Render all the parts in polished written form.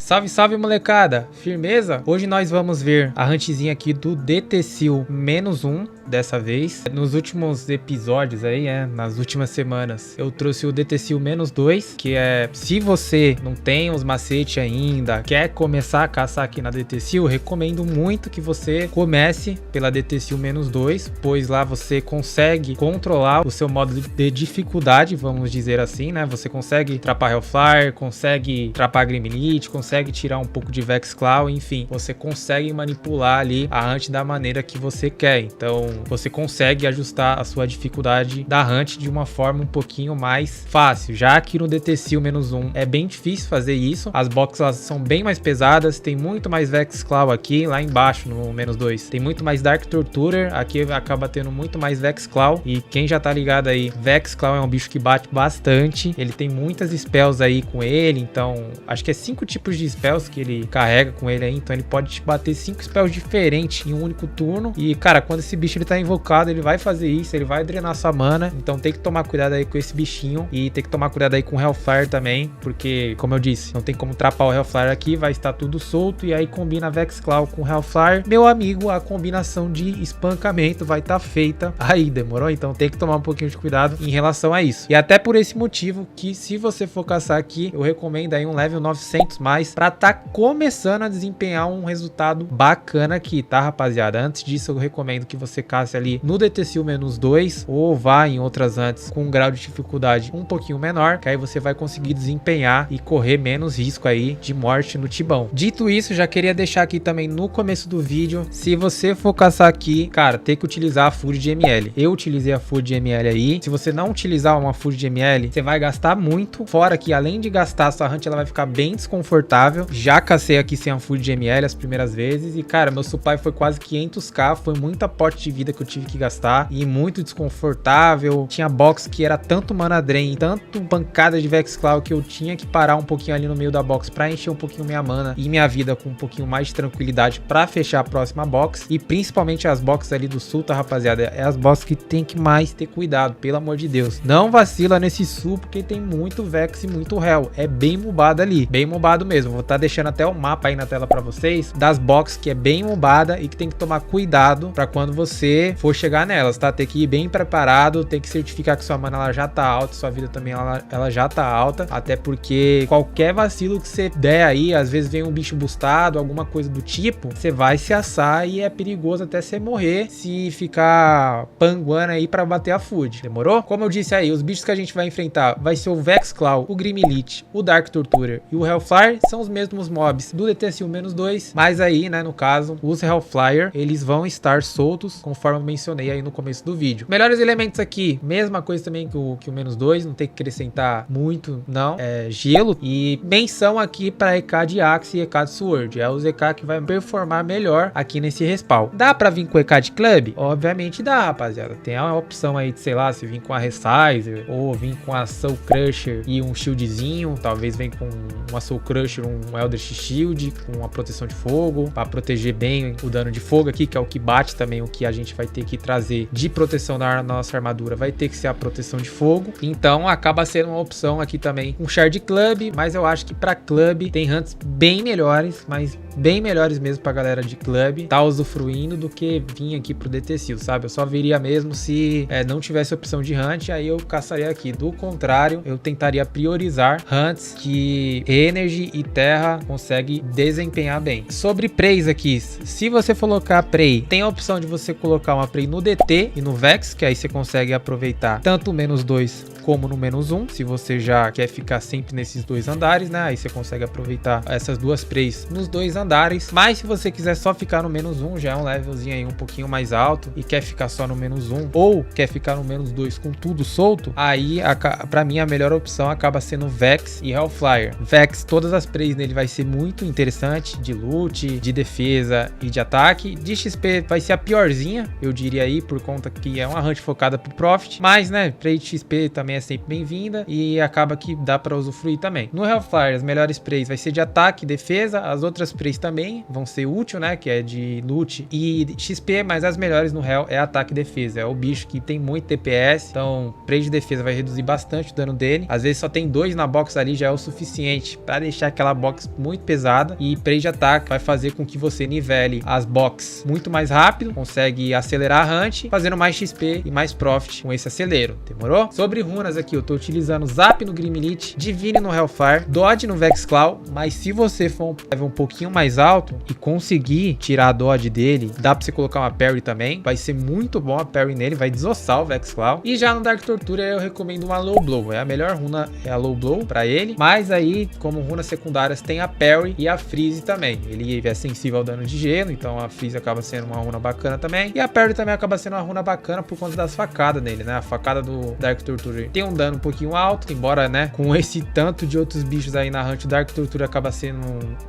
Salve, salve, molecada! Firmeza? Hoje nós vamos ver a huntzinha aqui do DTSil -1 dessa vez. Nos últimos episódios aí, nas últimas semanas, eu trouxe o DTSil -2, que é, se você não tem os macetes ainda, quer começar a caçar aqui na DTSil, recomendo muito que você comece pela DTSil -2, pois lá você consegue controlar o seu modo de dificuldade, vamos dizer assim, né? Você consegue trapar Hellfire, consegue trapar Gremlin, consegue tirar um pouco de Vexclaw, enfim, você consegue manipular ali a hunt da maneira que você quer. Então, você consegue ajustar a sua dificuldade da hunt de uma forma um pouquinho mais fácil. Já que no DTSil -1 é bem difícil fazer isso, as boxes elas são bem mais pesadas, tem muito mais Vexclaw aqui, lá embaixo no -2 tem muito mais Dark Torturer, aqui acaba tendo muito mais Vexclaw, e quem já tá ligado aí, Vexclaw é um bicho que bate bastante, ele tem muitas spells aí com ele, então acho que é 5 tipos de spells que ele carrega com ele aí, então ele pode te bater 5 spells diferentes em um único turno. E cara, quando esse bicho ele tá invocado, ele vai fazer isso, ele vai drenar sua mana, então tem que tomar cuidado aí com esse bichinho, e tem que tomar cuidado aí com o Hellfire também, porque como eu disse, não tem como trapar o Hellfire aqui, vai estar tudo solto, e aí combina Vexclaw com Hellfire, meu amigo, a combinação de espancamento vai estar feita aí, demorou? Então tem que tomar um pouquinho de cuidado em relação a isso. E até por esse motivo que, se você for caçar aqui, eu recomendo aí um level 900 mais pra tá começando a desempenhar um resultado bacana aqui, tá, rapaziada? Antes disso, eu recomendo que você casse ali no DTSil -2 ou vá em outras hunts com um grau de dificuldade um pouquinho menor, que aí você vai conseguir desempenhar e correr menos risco aí de morte no tibão. Dito isso, já queria deixar aqui também no começo do vídeo, se você for caçar aqui, cara, tem que utilizar a Fúria de ML. Eu utilizei a Fúria de ML aí. Se você não utilizar uma Fúria de ML, você vai gastar muito, fora que além de gastar, sua hunt ela vai ficar bem desconfortável. Já cacei aqui sem a Fúria de ML as primeiras vezes e, cara, meu supply foi quase 500k, foi muita pote de vida que eu tive que gastar e muito desconfortável. Tinha box que era tanto mana drain, tanto pancada de Vexclaw que eu tinha que parar um pouquinho ali no meio da box pra encher um pouquinho minha mana e minha vida com um pouquinho mais de tranquilidade pra fechar a próxima box. E principalmente as boxes ali do sul, tá, rapaziada? É as boxes que tem que mais ter cuidado, pelo amor de Deus. Não vacila nesse sul, porque tem muito Vex e muito Hell. É bem mobado ali, bem mobado mesmo. Vou estar deixando até o mapa aí na tela pra vocês, das boxes que é bem mobada e que tem que tomar cuidado pra quando você for chegar nelas, tá? Tem que ir bem preparado, tem que certificar que sua mana ela já tá alta, sua vida também ela já tá alta, até porque qualquer vacilo que você der aí, às vezes vem um bicho boostado, alguma coisa do tipo, você vai se assar e é perigoso até você morrer se ficar panguando aí pra bater a food, demorou? Como eu disse aí, os bichos que a gente vai enfrentar vai ser o Vexclaw, o Gremlin, o Dark Torturer e o Hellfire, são os mesmos mobs do DTSil -2, mas aí, né, no caso, os Hellfire, eles vão estar soltos, conforme eu mencionei aí no começo do vídeo. Melhores elementos aqui, mesma coisa também que o -2, não tem que acrescentar muito, não, é gelo, e menção aqui para EK de Axe e EK de Sword, é os EK que vai performar melhor aqui nesse respawn. Dá pra vir com EK de Club? Obviamente dá, rapaziada, tem a opção aí de, sei lá, se vir com a Resizer, ou vir com a Soul Crusher e um shieldzinho, talvez vem com uma Soul Crusher, um Eldritch Shield, com uma proteção de fogo, para proteger bem o dano de fogo aqui, que é o que bate também, o que a gente vai ter que trazer de proteção na nossa armadura, vai ter que ser a proteção de fogo, então acaba sendo uma opção aqui também, um Shard Club, mas eu acho que para Club tem hunts bem melhores, mas bem melhores mesmo pra galera de Club tá usufruindo do que vir aqui pro DTSil, sabe? Eu só viria mesmo se não tivesse opção de hunt, aí eu caçaria aqui. Do contrário, eu tentaria priorizar hunts que Energy e Terra consegue desempenhar bem. Sobre Preys aqui, se você colocar Prey, tem a opção de você colocar uma Prey no DT e no Vex, que aí você consegue aproveitar tanto o -2 como no -1, se você já quer ficar sempre nesses dois andares, né? Aí você consegue aproveitar essas duas Preys nos dois andares. Mas se você quiser só ficar no -1, já é um levelzinho aí um pouquinho mais alto e quer ficar só no -1 ou quer ficar no -2 com tudo solto, aí pra mim a melhor opção acaba sendo Vex e Hellfire. Vex, todas as Preys nele vai ser muito interessante, de loot, de defesa e de ataque. De XP vai ser a piorzinha, eu diria aí, por conta que é uma hunt focada pro Profit, mas né, Prey de XP também é sempre bem-vinda e acaba que dá para usufruir também. No Hellfire, as melhores Preys vai ser de ataque e defesa, as outras Preys itens também vão ser útil, né? Que é de loot e XP, mas as melhores no Hell é ataque e defesa. É o bicho que tem muito DPS, então Prey de defesa vai reduzir bastante o dano dele. Às vezes só tem 2 na box ali, já é o suficiente para deixar aquela box muito pesada. E Prey de ataque vai fazer com que você nivele as box muito mais rápido, consegue acelerar a hunt, fazendo mais XP e mais profit com esse acelero. Demorou? Sobre runas aqui, eu tô utilizando Zap no Grim Elite, Divine no Hellfire, Dodge no Vexclaw, mas se você for um level um pouquinho mais alto e conseguir tirar a Dodge dele, dá pra você colocar uma parry também, vai ser muito bom a parry nele, vai desossar o Vexclaw. E já no Dark Torture eu recomendo uma Low Blow, é a melhor runa, é a Low Blow pra ele, mas aí como runas secundárias tem a parry e a freeze também, ele é sensível ao dano de gelo, então a freeze acaba sendo uma runa bacana também, e a parry também acaba sendo uma runa bacana por conta das facadas nele, né? A facada do Dark Torture tem um dano um pouquinho alto, embora, né, com esse tanto de outros bichos aí na hunt, o Dark Torture acaba sendo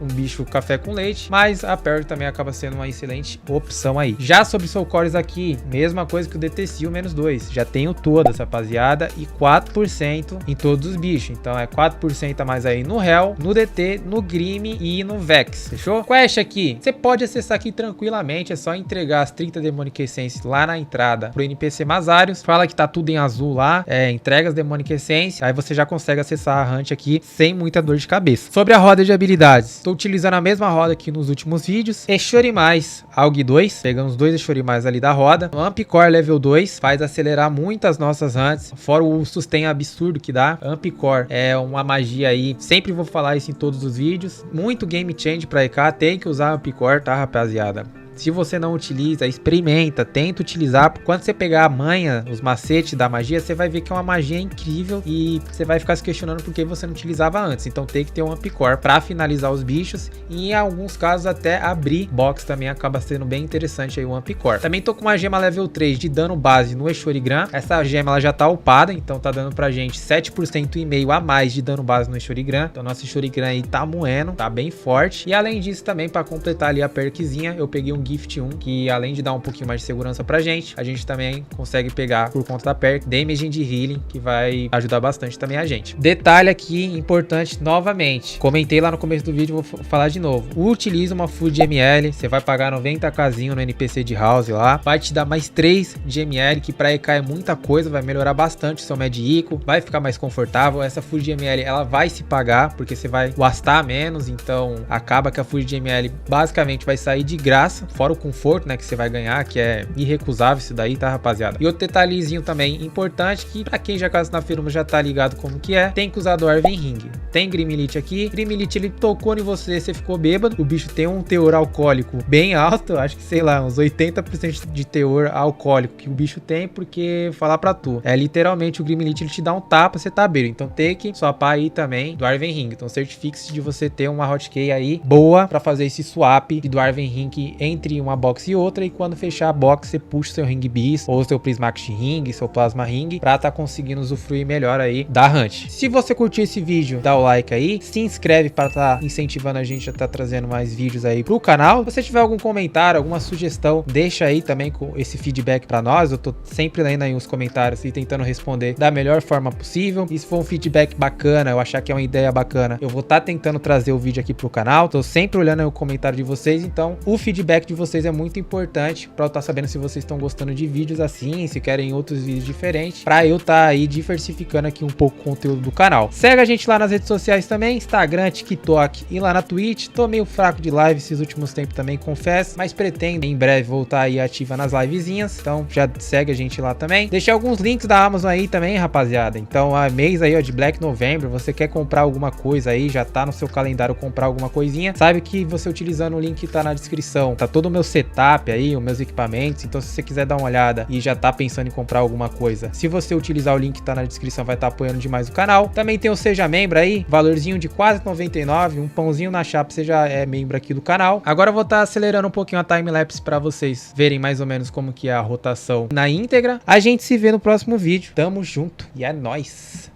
um bicho café com leite, mas a parry também acaba sendo uma excelente opção aí. Já sobre Soul Cores aqui, mesma coisa que o DT Seal -2, já tenho todas, rapaziada, e 4% em todos os bichos, então é 4% a mais aí no Hell, no DT, no Grim e no Vex, fechou? Quest aqui, você pode acessar aqui tranquilamente, é só entregar as 30 Demonic Essence lá na entrada pro NPC Mazarius, fala que tá tudo em azul lá, entrega as Demonic Essence, aí você já consegue acessar a hunt aqui sem muita dor de cabeça. Sobre a roda de habilidades, tô utilizando a mesma roda aqui nos últimos vídeos, Exorimais AUG 2, pegando os 2 Exorimais ali da roda, Ampcore level 2, faz acelerar muito as nossas hunts, fora o sustain absurdo que dá. Ampcore é uma magia aí, sempre vou falar isso em todos os vídeos, muito game change pra EK, tem que usar Ampcore, tá, rapaziada? Se você não utiliza, experimenta, tenta utilizar. Quando você pegar a manha, os macetes da magia, você vai ver que é uma magia incrível e você vai ficar se questionando por que você não utilizava antes. Então tem que ter um Ampcore para finalizar os bichos e em alguns casos até abrir box também acaba sendo bem interessante aí o Ampcore. Também tô com uma gema level 3 de dano base no Exorigram. Essa gema ela já tá upada, então tá dando pra gente 7% e meio a mais de dano base no Exorigram. Então nosso Exorigram aí tá moendo, tá bem forte. E além disso também, para completar ali a perkzinha, eu peguei um Gift 1, que além de dar um pouquinho mais de segurança pra gente, a gente também consegue pegar por conta da perk Damage de Healing, que vai ajudar bastante também a gente. Detalhe aqui importante novamente, comentei lá no começo do vídeo, vou falar de novo. Utiliza uma full de ML, você vai pagar 90kzinho no NPC de House lá, vai te dar mais 3 de ML, que pra EK é muita coisa, vai melhorar bastante o seu Medico, vai ficar mais confortável. Essa full de ML ela vai se pagar, porque você vai gastar menos, então acaba que a full de ML basicamente vai sair de graça, fora o conforto, né, que você vai ganhar, que é irrecusável isso daí, tá, rapaziada? E outro detalhezinho também importante, que pra quem já casa na firma já tá ligado como que é, tem que usar Dwarven Ring. Tem Grim Elite aqui, Grim Elite ele tocou em você, você ficou bêbado, o bicho tem um teor alcoólico bem alto, acho que sei lá, uns 80% de teor alcoólico que o bicho tem, porque falar pra tu, é literalmente o Grim Elite ele te dá um tapa, você tá bêbado, então tem que swapar aí também Dwarven Ring, então certifique-se de você ter uma hotkey aí boa pra fazer esse swap de Dwarven Ring entre uma box e outra, e quando fechar a box você puxa seu Ring Beast ou seu Prismatic Ring, seu Plasma Ring, pra tá conseguindo usufruir melhor aí da hunt. Se você curtiu esse vídeo, dá o like aí, se inscreve para tá incentivando a gente a tá trazendo mais vídeos aí pro canal. Se você tiver algum comentário, alguma sugestão, deixa aí também com esse feedback pra nós, eu tô sempre lendo aí os comentários e tentando responder da melhor forma possível. E se for um feedback bacana, eu achar que é uma ideia bacana, eu vou tá tentando trazer o vídeo aqui pro canal, tô sempre olhando aí o comentário de vocês, então o feedback de vocês é muito importante para eu estar sabendo se vocês estão gostando de vídeos assim, se querem outros vídeos diferentes, para eu estar aí diversificando aqui um pouco o conteúdo do canal. Segue a gente lá nas redes sociais também, Instagram, TikTok e lá na Twitch. Tô meio fraco de live esses últimos tempos também, confesso, mas pretendo em breve voltar aí ativa nas livezinhas, então já segue a gente lá também. Deixei alguns links da Amazon aí também, rapaziada, então a mês aí ó, de Black November, você quer comprar alguma coisa aí, já tá no seu calendário comprar alguma coisinha, sabe que você utilizando o link que tá na descrição, tá todo o meu setup aí, os meus equipamentos, então se você quiser dar uma olhada e já tá pensando em comprar alguma coisa, se você utilizar o link que tá na descrição, vai estar apoiando demais o canal. Também tem o Seja Membro aí, valorzinho de quase 99, um pãozinho na chapa, você já é membro aqui do canal. Agora eu vou estar acelerando um pouquinho a timelapse para vocês verem mais ou menos como que é a rotação na íntegra. A gente se vê no próximo vídeo, tamo junto e é nóis!